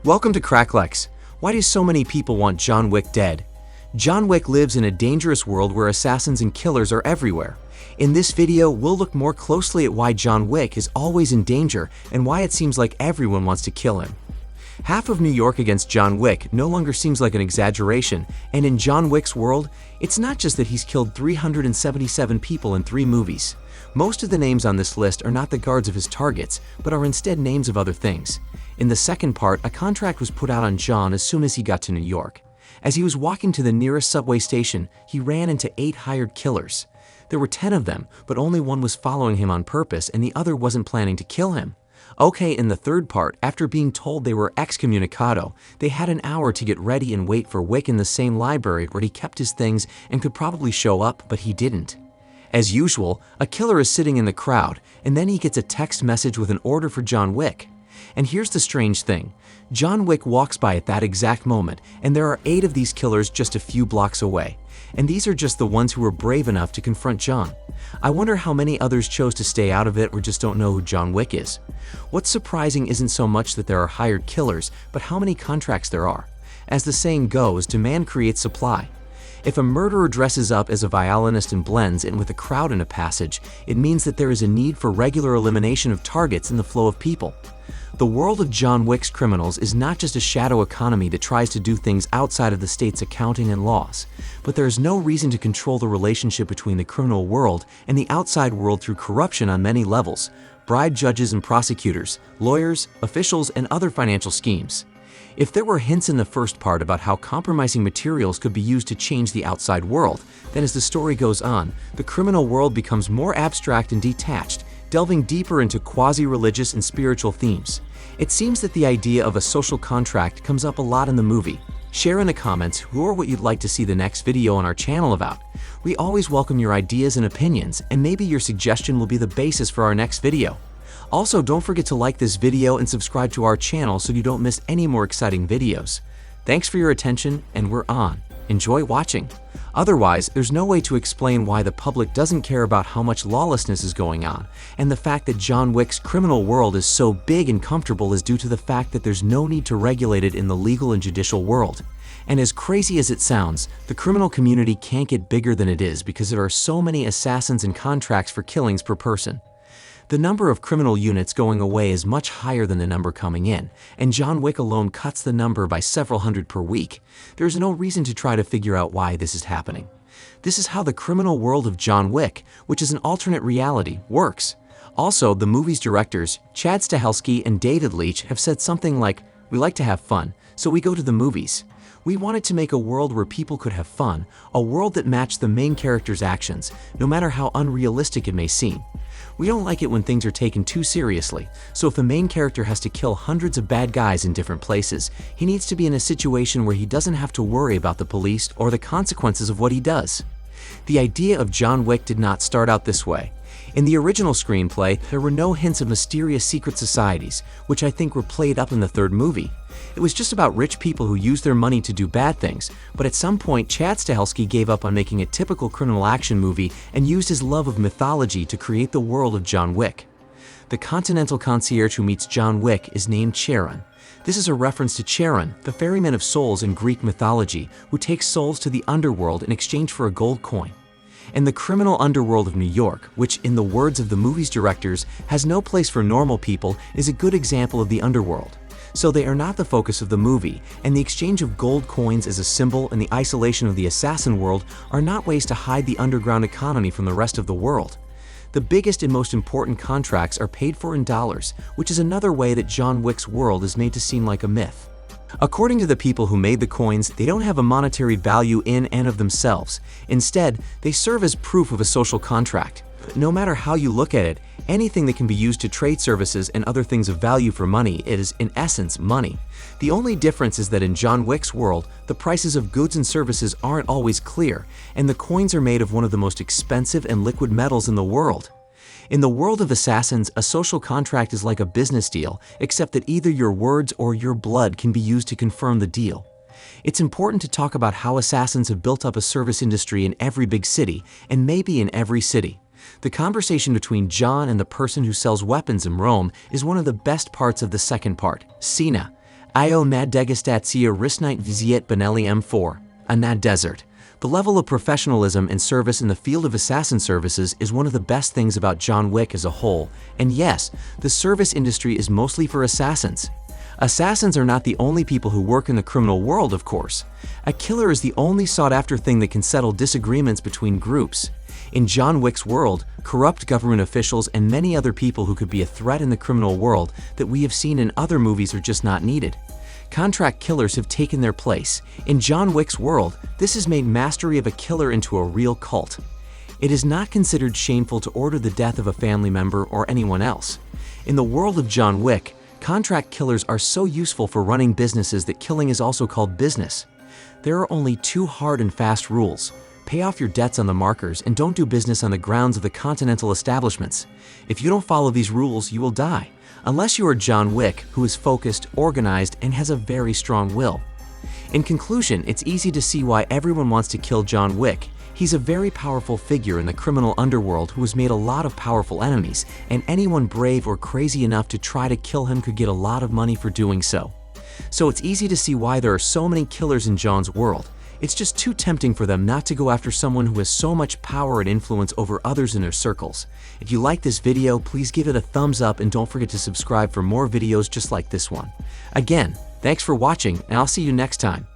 Welcome to Cracklex. Why do so many people want John Wick dead? John Wick lives in a dangerous world where assassins and killers are everywhere. In this video, we'll look more closely at why John Wick is always in danger and why it seems like everyone wants to kill him. Half of New York against John Wick no longer seems like an exaggeration, and in John Wick's world, it's not just that he's killed 377 people in 3 movies. Most of the names on this list are not the guards of his targets, but are instead names of other things. In the second part, a contract was put out on John as soon as he got to New York. As he was walking to the nearest subway station, he ran into 8 hired killers. There were 10 of them, but only one was following him on purpose and the other wasn't planning to kill him. Okay, in the third part, after being told they were excommunicado, they had an hour to get ready and wait for Wick in the same library where he kept his things and could probably show up, but he didn't. As usual, a killer is sitting in the crowd, and then he gets a text message with an order for John Wick. And here's the strange thing. John Wick walks by at that exact moment, and there are 8 of these killers just a few blocks away. And these are just the ones who were brave enough to confront John. I wonder how many others chose to stay out of it or just don't know who John Wick is. What's surprising isn't so much that there are hired killers, but how many contracts there are. As the saying goes, demand creates supply. If a murderer dresses up as a violinist and blends in with a crowd in a passage, it means that there is a need for regular elimination of targets in the flow of people. The world of John Wick's criminals is not just a shadow economy that tries to do things outside of the state's accounting and laws, but there is no reason to control the relationship between the criminal world and the outside world through corruption on many levels: bribed judges and prosecutors, lawyers, officials, and other financial schemes. If there were hints in the first part about how compromising materials could be used to change the outside world, then as the story goes on, the criminal world becomes more abstract and detached, delving deeper into quasi-religious and spiritual themes. It seems that the idea of a social contract comes up a lot in the movie. Share in the comments who or what you'd like to see the next video on our channel about. We always welcome your ideas and opinions, and maybe your suggestion will be the basis for our next video. Also, don't forget to like this video and subscribe to our channel so you don't miss any more exciting videos. Thanks for your attention, and we're on. Enjoy watching. Otherwise, there's no way to explain why the public doesn't care about how much lawlessness is going on, and the fact that John Wick's criminal world is so big and comfortable is due to the fact that there's no need to regulate it in the legal and judicial world. And as crazy as it sounds, the criminal community can't get bigger than it is because there are so many assassins and contracts for killings per person. The number of criminal units going away is much higher than the number coming in, and John Wick alone cuts the number by several hundred per week. There's no reason to try to figure out why this is happening. This is how the criminal world of John Wick, which is an alternate reality, works. Also, the movie's directors, Chad Stahelski and David Leitch, have said something like, "We like to have fun, so we go to the movies." We wanted to make a world where people could have fun, a world that matched the main character's actions, no matter how unrealistic it may seem. We don't like it when things are taken too seriously, so if the main character has to kill hundreds of bad guys in different places, he needs to be in a situation where he doesn't have to worry about the police or the consequences of what he does. The idea of John Wick did not start out this way. In the original screenplay, there were no hints of mysterious secret societies, which I think were played up in the third movie. It was just about rich people who used their money to do bad things, but at some point Chad Stahelski gave up on making a typical criminal action movie and used his love of mythology to create the world of John Wick. The Continental concierge who meets John Wick is named Charon. This is a reference to Charon, the ferryman of souls in Greek mythology, who takes souls to the underworld in exchange for a gold coin. And the criminal underworld of New York, which in the words of the movie's directors has no place for normal people, is a good example of the underworld. So they are not the focus of the movie, and the exchange of gold coins as a symbol and the isolation of the assassin world are not ways to hide the underground economy from the rest of the world. The biggest and most important contracts are paid for in dollars, which is another way that John Wick's world is made to seem like a myth. According to the people who made the coins, they don't have a monetary value in and of themselves. Instead, they serve as proof of a social contract. No matter how you look at it, anything that can be used to trade services and other things of value for money is, in essence, money. The only difference is that in John Wick's world, the prices of goods and services aren't always clear, and the coins are made of one of the most expensive and liquid metals in the world. In the world of assassins, a social contract is like a business deal, except that either your words or your blood can be used to confirm the deal. It's important to talk about how assassins have built up a service industry in every big city, and maybe in every city. The conversation between John and the person who sells weapons in Rome is one of the best parts of the second part. Cena. Io nad degustatia risnite viziet Benelli M4, a nad desert. The level of professionalism and service in the field of assassin services is one of the best things about John Wick as a whole, and yes, the service industry is mostly for assassins. Assassins are not the only people who work in the criminal world, of course. A killer is the only sought-after thing that can settle disagreements between groups. In John Wick's world, corrupt government officials and many other people who could be a threat in the criminal world that we have seen in other movies are just not needed. Contract killers have taken their place. In John Wick's world, this has made mastery of a killer into a real cult. It is not considered shameful to order the death of a family member or anyone else. In the world of John Wick, contract killers are so useful for running businesses that killing is also called business. There are only two hard and fast rules. Pay off your debts on the markers and don't do business on the grounds of the Continental establishments. If you don't follow these rules, you will die. Unless you are John Wick, who is focused, organized, and has a very strong will. In conclusion, it's easy to see why everyone wants to kill John Wick. He's a very powerful figure in the criminal underworld who has made a lot of powerful enemies, and anyone brave or crazy enough to try to kill him could get a lot of money for doing so. So it's easy to see why there are so many killers in John's world. It's just too tempting for them not to go after someone who has so much power and influence over others in their circles. If you like this video, please give it a thumbs up and don't forget to subscribe for more videos just like this one. Again, thanks for watching, and I'll see you next time.